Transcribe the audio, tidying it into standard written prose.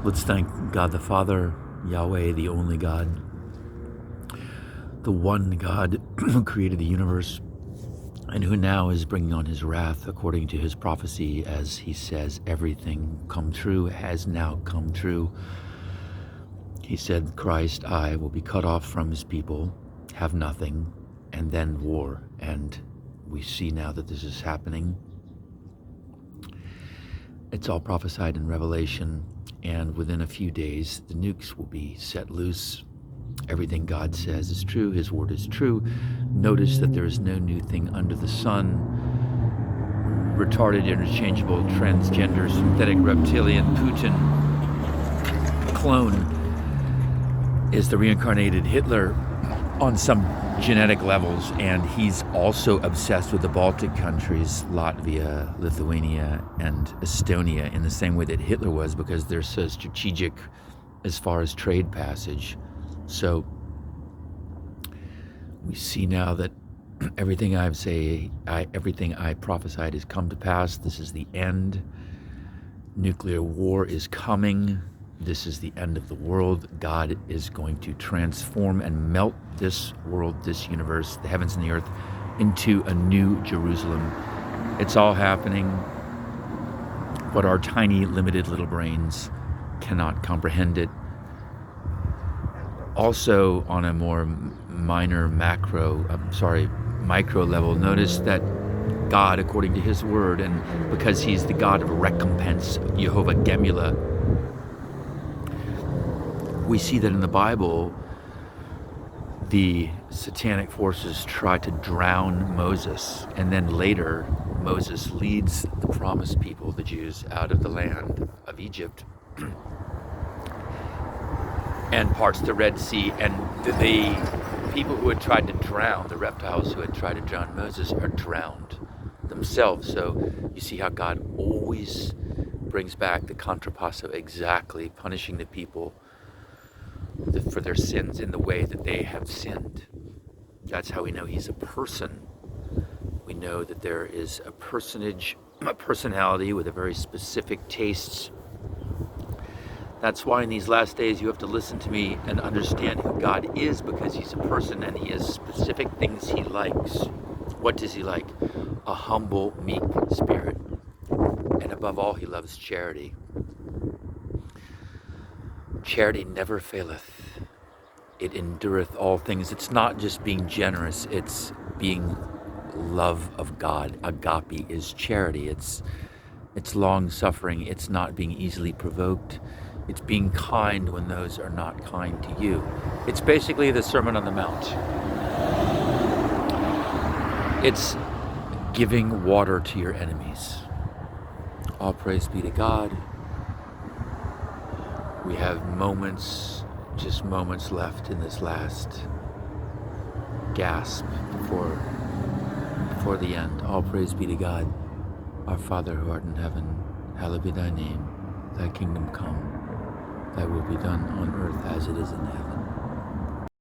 Let's thank God the Father, Yahweh, the only God, the one God who created the universe and who now is bringing on his wrath according to his prophecy. As he says, everything come true has now come true. He said, Christ, I will be cut off from his people, have nothing, and then war. And we see now that this is happening. It's all prophesied in Revelation. And within a few days, the nukes will be set loose. Everything God says is true. His word is true. Notice that there is no new thing under the sun. Retarded, interchangeable, transgender, synthetic, reptilian, Putin, clone is the reincarnated Hitler on some genetic levels. And he's also obsessed with the Baltic countries, Latvia, Lithuania, and Estonia, in the same way that Hitler was, because they're so strategic as far as trade passage. So we see now that everything I prophesied has come to pass. This is the end. Nuclear war is coming. This is the end of the world. God is going to transform and melt this world, this universe, the heavens and the earth, into a new Jerusalem. It's all happening, but our tiny, limited little brains cannot comprehend it. Also, on a more minor micro level, notice that God, according to his word, and because he's the God of recompense, Jehovah Gemula, we see that in the Bible, the satanic forces try to drown Moses, and then later Moses leads the promised people, the Jews, out of the land of Egypt and parts the Red Sea, and the people who had tried to drown, the reptiles who had tried to drown Moses, are drowned themselves. So you see how God always brings back the contrapasso exactly, punishing the people for their sins in the way that they have sinned. That's how we know he's a person. We know that there is a personality with a very specific tastes. That's why in these last days you have to listen to me and understand who God is, because he's a person and he has specific things he likes. What does he like? A humble, meek spirit. And above all, he loves charity. Charity never faileth. It endureth all things. It's not just being generous, it's being love of God. Agape is charity. It's long-suffering. It's not being easily provoked. It's being kind when those are not kind to you. It's basically the Sermon on the Mount. It's giving water to your enemies. All praise be to God. We have just moments left in this last gasp before the end. All praise be to God. Our Father who art in heaven, hallowed be thy name. Thy kingdom come. Thy will be done on earth as it is in heaven.